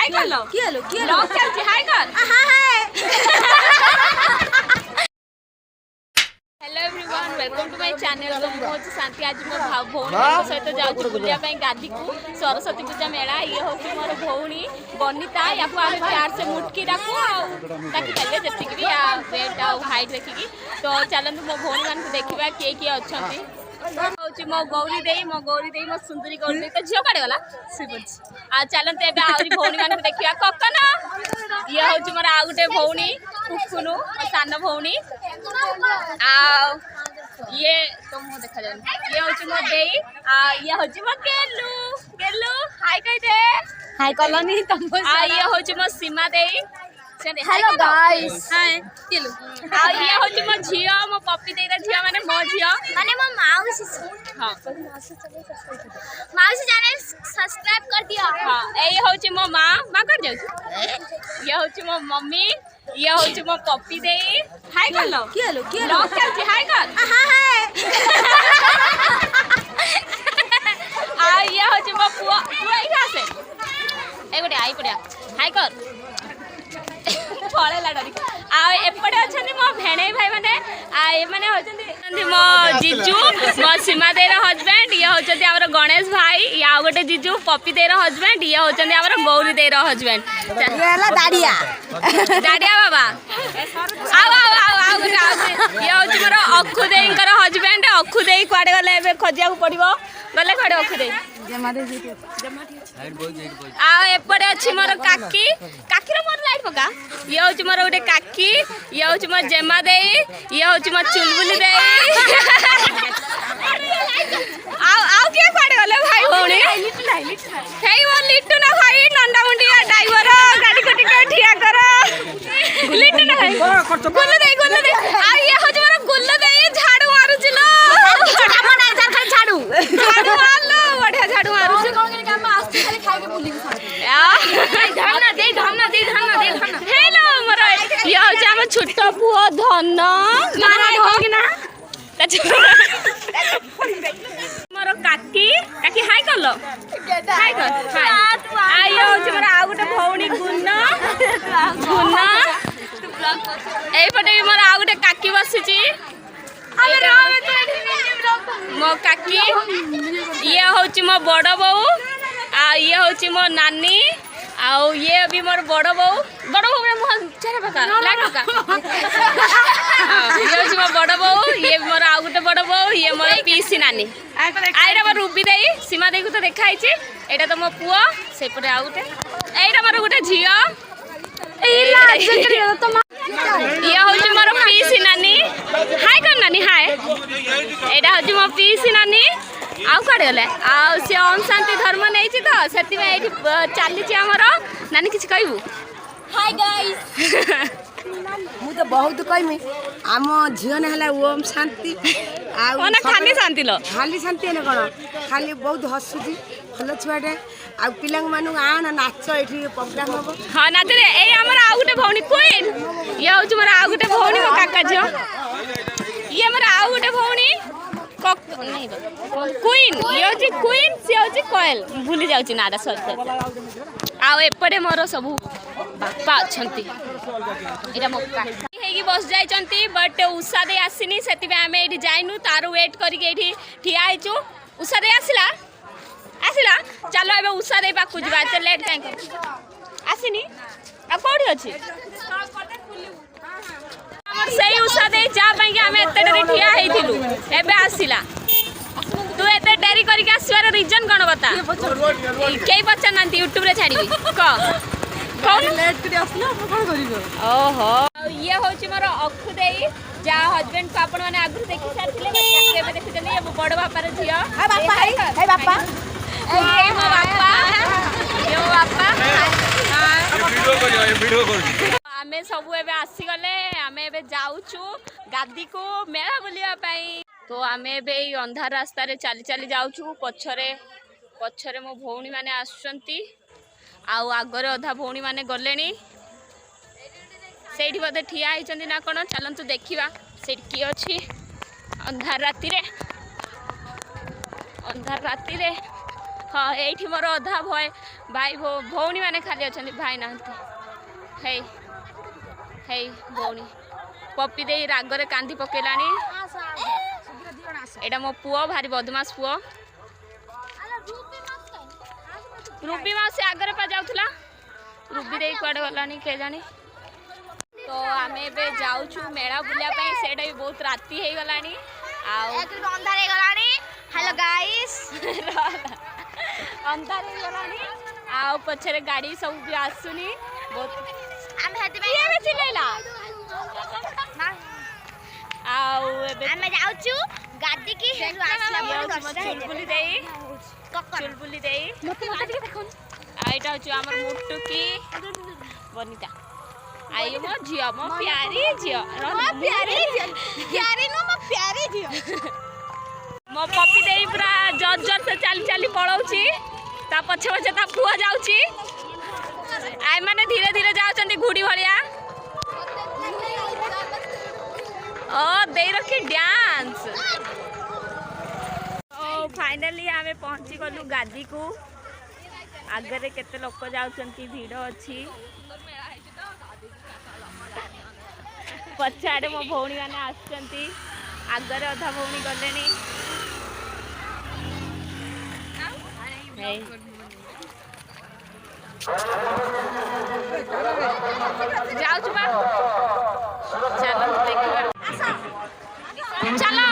हाय कर लो किया लो लॉक चलती हाय कर हां hi hello everyone welcome to my channel तो बहुत शांति आज मो भौणी सहित जाऊँ बुलिया गादी को सरस्वती पूजा मेला ये हूँ मोर भौणी बनिता या आम प्यार से मुटकी डाकू डाकी पारे जी भी वेट आ हाइट देखिकी तो चलते मो भौणी मान देखा किए किए अच्छा हूँ मो गौरी दे मो सुंदरी गौरी दे तो झील कड़े गला आ चलते आहरी भौणी मान देखा ककन ये हूँ मोर आउ गोटे भौणी कुकुनु सान भौणी ये तो मुझे देखा जाए ये हूँ मो दे ये हूँ मो गेलु गेलु हाय कह दे हाय कलनी तुम ये हूँ मो सीमा दे हेलो गाइस हाय केलु ये हूँ मो झियो मो पप्पी दे झियो माने मो झियो माने मो माउसी हां माउसी चैनल सब्सक्राइब कर दिया हां ए हूँ मो मां कर जाऊ ये हूँ मो मम्मी ये हूँ मो पप्पी दे हाय कर लो किया लो लॉक चलती हाय कर हां हाय ये हूँ मो पुआ पुआ इहा से ए बडे आई पड़िया हाय कर पळेला डरी एपटे अच्छा मो भेणे भाई मैंने मैंने होती मो जीजू मो सीमा दे हजबैंड ये होती आमर गणेश भाई या गोटे जीजू पपी दे हजबैंड ये होती आमर गौरी दे हजबैंड दाड़िया दाड़िया बाबा ये हूँ मोर अखु दे हजबैंड अखु दे कुआडे गले खोजा पड़ो गले कुआडे अखु दे एपटे अच्छी मोर काकी काकीर मोर लाइट पका ये हूँ मोर गोटे काकी ये हूँ मोर जेमा दे ये हूँ मोर चुलबुली दे किए कुआडे गले भाई भौणी वो लिट्टू ना भाई नंदा मुंडिया ड्राइवर गाड़ी को टिके ठिया कर लिट्टू ना भाई गुल्लू दे ये हूँ मोर गुल्लू दे झाड़ू मारुची लो झाड़ू मार लो बढ़िया झाड़ू मारुची हेलो मोर ये हूँ आम छोट पुओ धन मोर काकी काकी हाय कल हाय कर हाय ये हूँ मोर आउ गोटे भौणी गुण एपटे भी मोर आउ गोटे काकी बसी मो काकी ये हूँ मो बड़ बो ये हूँ मो नानी आउ ये भी मोर बड़ बो मुह चेहरा पका लाइट पका ये हूँ मो बड़ बो ये मोर आउ गोटे बड़ बो ये मोर पीसी नानी आईरा मोर रूबी दे सीमा दे को तो देखाई एटा तो मो पुओ सेपटे आउ गोटे एटा मोर गोटे झियो ये हूँ मोर पीसी नानी हाय कर नानी हाय एटा हूँ मो पीसी नानी आउ कड़े गले सी ओम शांति धर्म नहीं तो से चली आमर नानी किसी कहबू हाय गाइस मु तो बहुत कहमी आम झील ना ओम शांति खाली शांति लो खाली शांति है कौन खाली बहुत हसुची भल छुआटे आ पिला मानू आना नाच ये प्रोग्राम हम हाँ नाच रे ए हमर आउ गोटे भौणी क्वीन ये हूँ मोर आउ गोटे भौणी मो काका झियो ये मोर आउ गोटे भौणी क्वीन ये हूँ क्वीन सी हूँ कोयल भूली जाऊँ नाटा सर आएपटे मोर सबू बापा अच्छा मो काकी बस जाइंट बट उषा दे आसनी से आम ये जाइनु तार वेट करके ठिया होचु उषा दे आसला आसला चलो ए उषा दे पाक जा एत लेट कहीं आसनी कौटी अच्छी से उषा दे जापाई आम एत ठिया होलु एबे आसला तू एत डेरी करके आसवार रीजन कौन बता कई पचार ना यूट्यूब रे छाड़ी ओहो ये हूँ मोर अखु दे जा हजबैंड को आपण मैंने आगु देखी सारी देखुं ये बड़ बापार झील आमे सब एबे आसीगले आमे एबे जाऊचु गादी को मेला बुलिया पाई तो आमे एबे अंधार रास्ता रे चली चली जाऊचु पछरे मो भौणी माने आसुचंती आउ आगरे अधा भौणी माने गलेनी सेठी बोधे ठिया होइचंती ना कोन चलंतु देखिबा सेठी की अछि अंधार राती रे हाँ ये मोर अधा भाई भाई भौणी मैंने खाली अच्छा भाई ना हे हे भौणी पपी दे रागरे कांदी पकेलानी एटा मो पुओ भारी बदमाश पुओ रूबी मासी आगरे पा जाउथला रूबी दे कुआडे गलानी के जानी तो आमे बे जाउछु मेला बुलिया पई सेडा भी बहुत राती हे गलानी आ अंधार हे गलानी हेलो गाइस अंधार हे गलानी आ पछरे गाड़ी सब भी आसुनी बहुत आमे हति पई ये चिलेला आउ एबे आमे जाउछु गादी की हेलु आसला चुलबुली देई चुलबुली देई मते मते देखन आइटा छु हमर मुट्टू की बनिता आई मो झियो मो प्यारी झियो मो प्यारी नो मो प्यारी झियो मो पपी देई पूरा जर जर से चाली चाली पळौची ता पछे पछे ता पुआ जाउची आइ माने धीरे धीरे जाउचंती घुडी भलिया ओ दे रखी डांस ओ फाइनली आमे पहुंची गलु गादी को आगरे केते लोक जाउचंती भीड़ अछि पछाड़े मो भौणी माने आछंती आगरे अधा भौणी गलेनी जाउछु बा चलो देखिबा चलो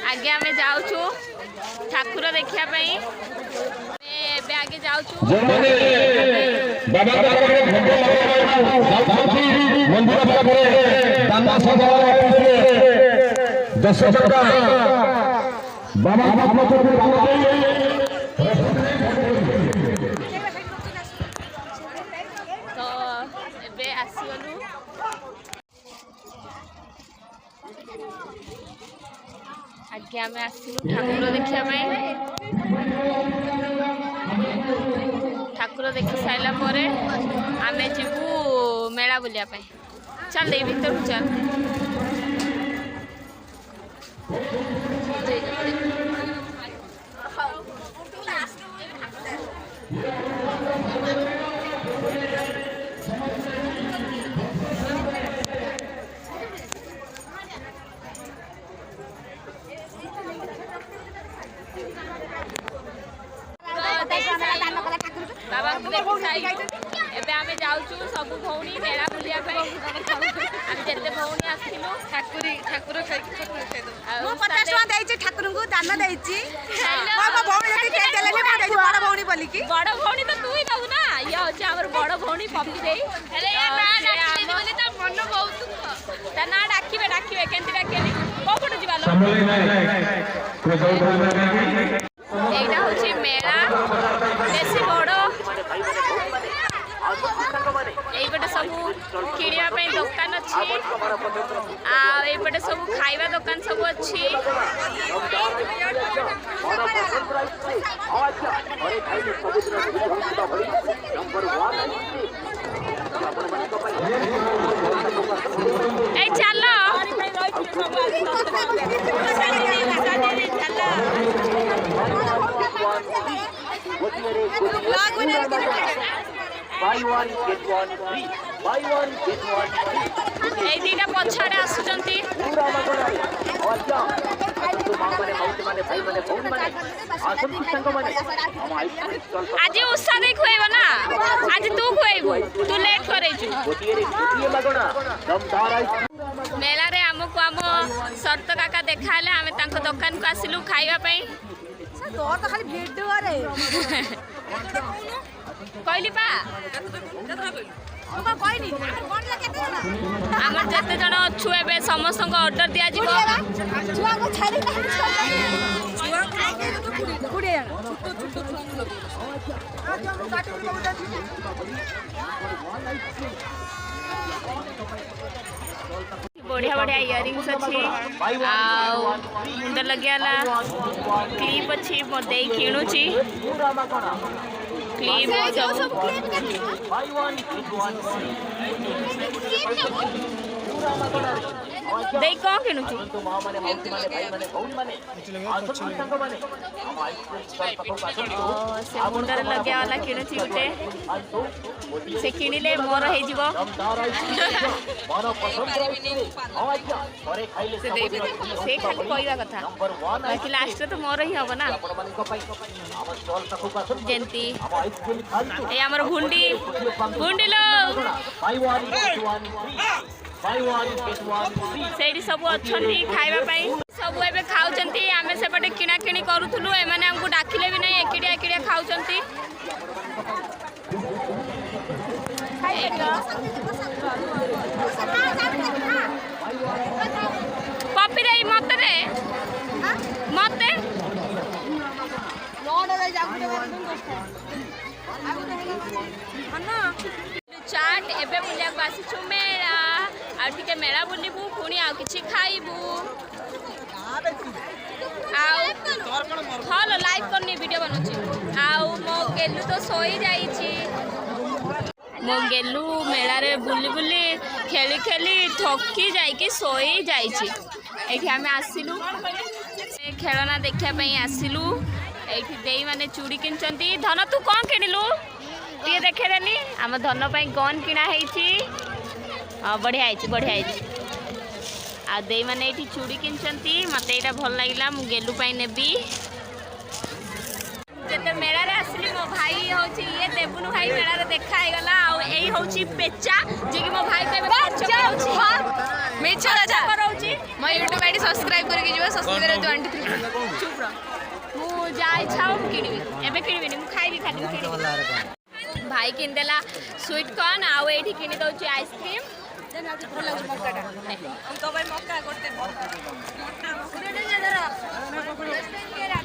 आगे आमे जाउछु ठाकुर देखिया पई एबे आगे जाउछु बाबा मंदिर पाखरे दाना सभा ऑफिस 10 टका बाबा तो एबे आसीगलु आगे आमे आसिलु ठाकुर देखिया पई ठाकुर देखि साइला परे आमे जीवु मेला बुलिया पई चल दे भीतर चल बाबा को देखि साई एबे आमे जाउछु सब भौणी मेला बुलिया पे आमे जते भौणी आसिलु ठाकुर खाइ मो 50 टका देइछि ठाकुर को दान देइछि बाबा भौणी जति के देलेनी मो देइछि बड़ भौणी बोली की बड़ भौणी तो तू ही दउ ना या होछि हमर बड़ भौणी पपी देई अरे ए ना डाकिली बोली त मन बहुत त ना डाकिबे केंति डाकेली को पटु जिबालो एटा होछि मेला बेसी बड़ এইপटे सब किणिया पे दुकान अच्छी आईपटे सब खाइबा दुकान सब अच्छी ए चलो Buy one get one free. Buy one get one free. এই দিটা পছাড়ে আসুচন্তি पूरा मगनाई अच्छा तो मां माने मौत माने भाई माने भौन माने आसन संग माने हम आइसक्रीम स्टॉल आज उस्सा दे खुएबो ना आज तू खुएबो तू लेट करे छु गोटिए मगना दमदार आइसक्रीम मेला रे हमको हम शर्त काका देखाले हमें तांको दुकान को आसिलु खाइबा पई सर तोर तो खाली वीडियो रे कहली पा आमर जते जन अच्छु एबे समस्त ऑर्डर दिया जीवो छुआ को छाड़ी छुआ को खुड़े छोटो बढ़िया बढ़िया इयरिंग्स अच्छी मुंड लगे क्लिप अच्छी मोर दे किणुची क्लिप दे कौन किणुची से मुंडर लगे वाला किणुची गोटे से किणिले मोर हो से खाली कहवा कथा बाकी लास्ट तो मोर ही हम ना जंती ए हमर भुंडी भुंडी लो से सब अच्छा खावाई सब एवं खाऊँ आम सेपटे किणा किणी करूँ एमने आमको डाकिले भी नहीं एकिड़िया एकिड़िया खाऊँ पपी रे मत रे मत चाट एबे बुलिया को आसीछु मेला आ टिके मेला बुलिबू पुणी आ किछि खाइबू हलो लाइव करनी वीडियो बनउछि आउ मो गेलु तो सोई जाईछि मो गेलु मेला रे बुली बुली खेली खेली थकी जाईकी सोई जाईछि एठी हमें आसिलु खेलना देखिया पई आसिलु एठी देई माने चूड़ी किनचंती धन तू कोन किनिलु टे देखे देनी आम धन पाई कौन किना है हाँ बढ़िया आ दे मैंने ये चूड़ी किनचंती मत यहाँ भल लगे मु गेलु पाई नेबी जब मेला रे आसली मो भाई हूँ ये देवुनु भाई मेला रे देखा है गला आ यही हूँ पेचा जी कि मो भाई को मिछ राजा कराउची मो YouTube आईडी सब्सक्राइब करके जीवा सब्सक्राइब 23 चुप रह मु जा इच्छा हो किनिबी एबे किनिबी मु खाइबी खाली किनिबी भाई किनदेला स्वीट कॉर्न आउ एठी किनि दउची आइसक्रीम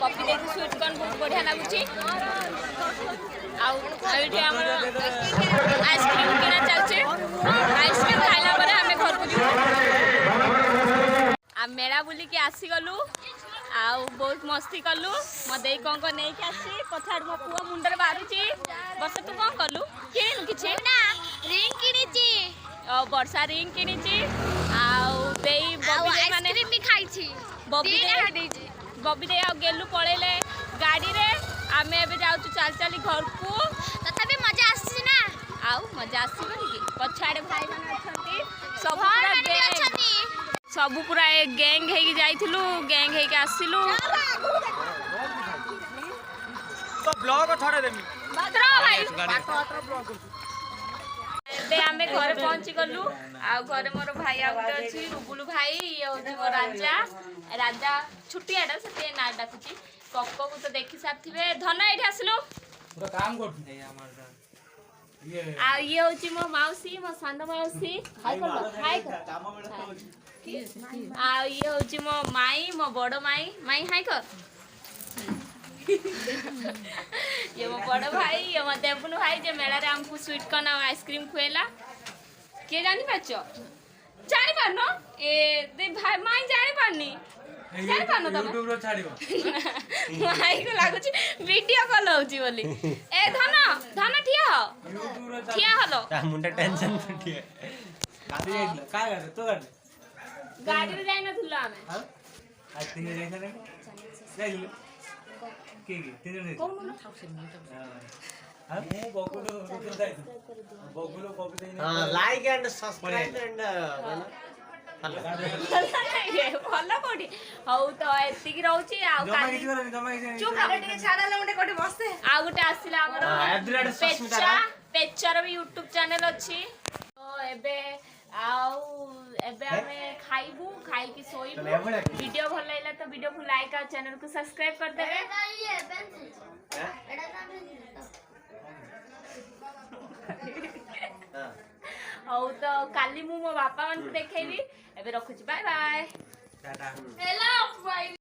पपी देखी स्वीट कॉर्न बहुत बढ़िया लगुची आइसक्रीम किना चलছে आइसक्रीम खाइला परे हमें घर को आ मेला बुली के आसी गलु आउ बहुत मस्ती कलु मो देई कौन नहीं के आसी पछाड़ मो पुआ मुंडर बारुची वर्षा तू कौन कलु किनु किछि ना रिंग किनिची वर्षा रिंग किनिची आउ देई बबी दे माने आइसक्रीम भी खाइची बबी दे आ गेलु पळेले गाड़ी रे आमे एबे जाउछु चाल चाली घर को तथापि मजा आसी ना आउ मजा आसीबो कि पछाड़े भाई माने अछंती सब पूरा गैंग सब पूरा एक गैंग हेकी जाइथिलु गैंग हेकी आसिलु तो ब्लॉग थोड़े देमी बातरा भाई बे आमे घर पहुंची गलु आ घरे मोर भाई आउटे अछि रुबुलु भाई ये होची मोर राजा राजा छुटियाडा से ना डाकुची कक्को को तो देखि साथिबे धन एठी आसिलु पूरा काम करथि हमर आ ये होची मो माउसी मो सांड माउसी हाय कर काम में आ ये होची मो माई मो बड़ माई हाय कर ये मो बड़ भाई ये मो देवुनु भाई जे मेला रे हमको स्वीट कॉर्न और आइसक्रीम खुएला के जानि पाछो जानि पानो ए दे भाई माई जानि पानी जानि पानो तब YouTube रो छाड़िबो माई को लागुची वीडियो कॉल होची बोली ए धन ठिया हो YouTube रो ठिया हलो ता मुंडा टेंशन ठिया गाड़ी जाइला का गाड़ी तो गाड़ी रे जाई नथुला हमें हां आज तीन जाइला रे जाइला के तीन रे कोन न थाउसे मिनिट हां बगुलो रुक जाई बगुलो कॉपी देई हां लाइक एंड सब्सक्राइब एंड भल कोठी हौ तो एति की रहउची आ चुप रे छाडा लंडे कोठी बसते आ गुटे आसिला हमर पेच्चार भी YouTube चैनल अछि तो एबे आउ एबे हमें खाइबू खाई की सोइबू वीडियो भल लागला तो वीडियो को लाइक और चैनल को सब्सक्राइब कर देबे हां तो काली मु मो बापा मन को देखेबी एबे रखुची bye bye tata hello bye.